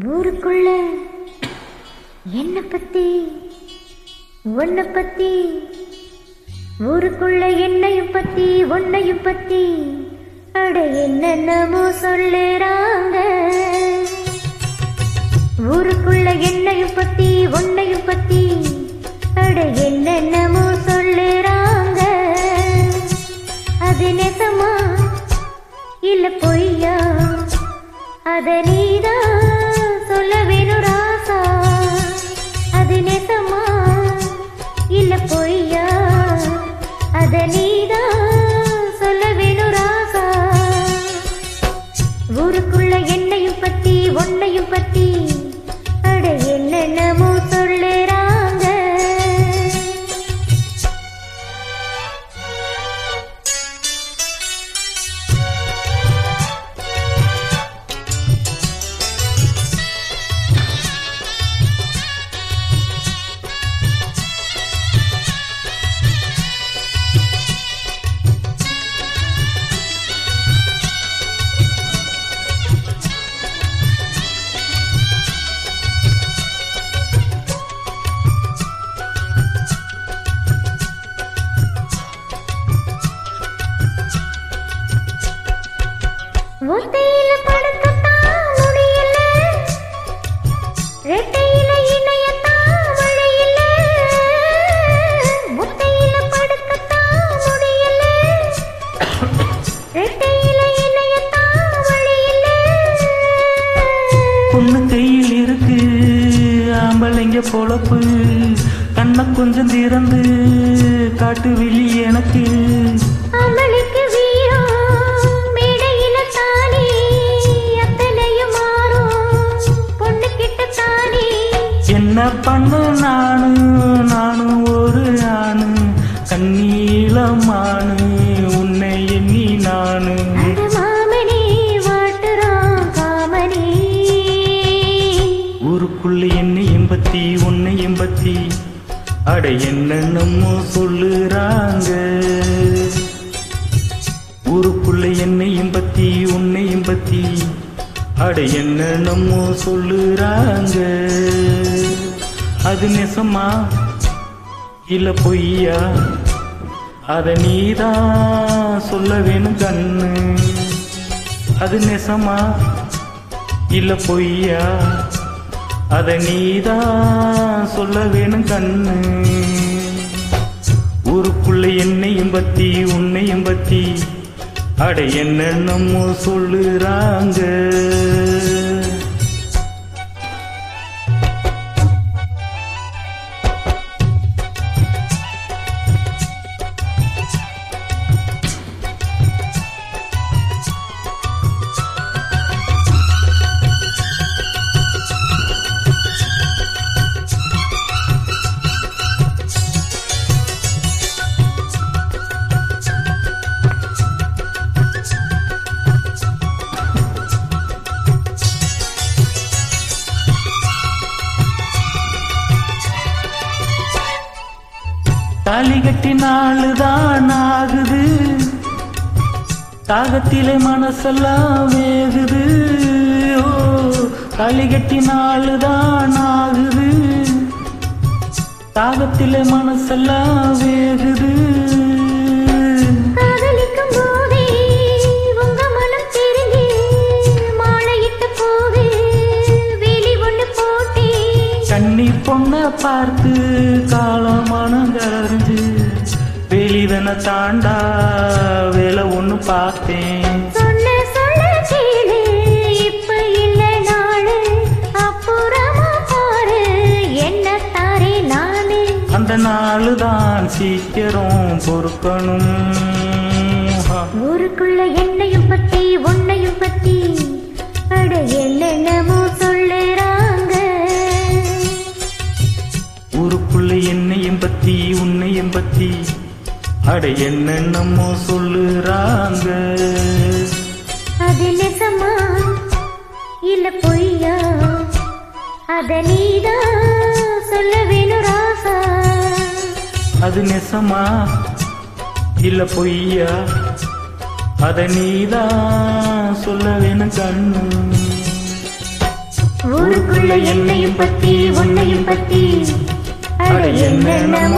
ஊருக்குள்ள என்ன பத்தி உன்னை பத்தி, ஊருக்குள்ள என்னையும் பத்தி உன்னையும் பத்தி அட என்னென்னமோ சொல்லுறாங்க. ஊருக்குள்ள என்னையும் பத்தி உன்னையும் பத்தி அட என்னென்னமோ சொல்லுறாங்க. அது நெசமா இல்ல பொய்யா அத நீதான் சொல்ல வேணும் ராசா. அது நெசமா இல்ல பொய்யா அத நீதான் சொல்ல வேணும் ராசா. ஊருக்குள்ள என்னையும் பத்தி உன்னையும் பத்தி அட என்னென்னமோ சொல்லுறாங்க. ஒத்தையில படுக்கத்தான் முடியல, ரெட்டையில இணையத்தான் வழியில. ஒத்தையில படுக்கத்தான் முடியல, ரெட்டையில இணையத்தான் வழியில. பொண்ணு கையில் இருக்கு ஆம்பளைங்க பொழப்பு, கண்ணை கொஞ்சம் திறந்து காட்டு விழி எனக்கு. அமளிக்கு வீரம் மேடையில தானே அத்தனையும் மாறும் பொண்ணு கிட்ட தானே. என்ன பண்ண நானும் ஒரு ஆணு, கண்ணீளமானு உன்னை எண்ணி நானு. அட மாமனே வாட்டுறான் காமனே. ஊருக்குள்ள என்னையும் பத்தி உன்னையும் பத்தி அட என்னென்னமோ சொல்லுறாங்க. ஊருக்குள்ள என்னையும் பத்தி உன்னையும் பத்தி அட என்னென்னமோ சொல்லுறாங்க. அது நெசமா இல்ல பொய்யா அத நீதான் சொல்ல வேணும் கண்ணு. அது நெசமா இல்ல பொய்யா அத நீதான் சொல்ல வேணும் கண்ணு. ஊருக்குள்ள என்னையும் பத்தி உன்னையும் பத்தி அட என்னென்னமோ சொல்லுறாங்க. தாலி கட்டி நாளுதான் ஆகுது, தாகத்திலே மனசெல்லாம் வேகுது. ஓ தாலி கட்டி நாளுதான் ஆகுது, தாகத்திலே மனசெல்லாம் வேகுது. காதலிக்கும் போதே உங்க மனம் தெரிஞ்சு மாலையிட்டு போகு வேலி ஒண்ணு போட்டே. கண்ணி பொண்ண பார்த்து காலம் மனங்கறிஞ்சு வெளிதன தாண்டா வேலை ஒண்ணு பார்த்தேன். சொன்ன சொல்ல கேளு இப்ப இல்ல நாளு, அப்புறமா பாரு என்ன தாரே நானு. அந்த நாளுதான் சீக்கிரம் பொறுக்கணும். ஊருக்குள்ள என்னையும் பத்தி உன்னையும் பத்தி அட என்னென்னமோ சொல்லுறாங்க. ஊருக்குள்ள என்னையும் பத்தி உன்னையும் பத்தி அட என்னென்னமோ சொல்லுறாங்க. அது நெசமா இல்ல பொய்யா அத நீதான் சொல்ல வேணும் ராசா. அது நெசமா இல்ல பொய்யா அத நீதான் சொல்ல வேணும் கண்ணு. ஊருக்குள்ள என்னையும் பத்தி உன்னையும் பத்தி அட என்னென்னமோ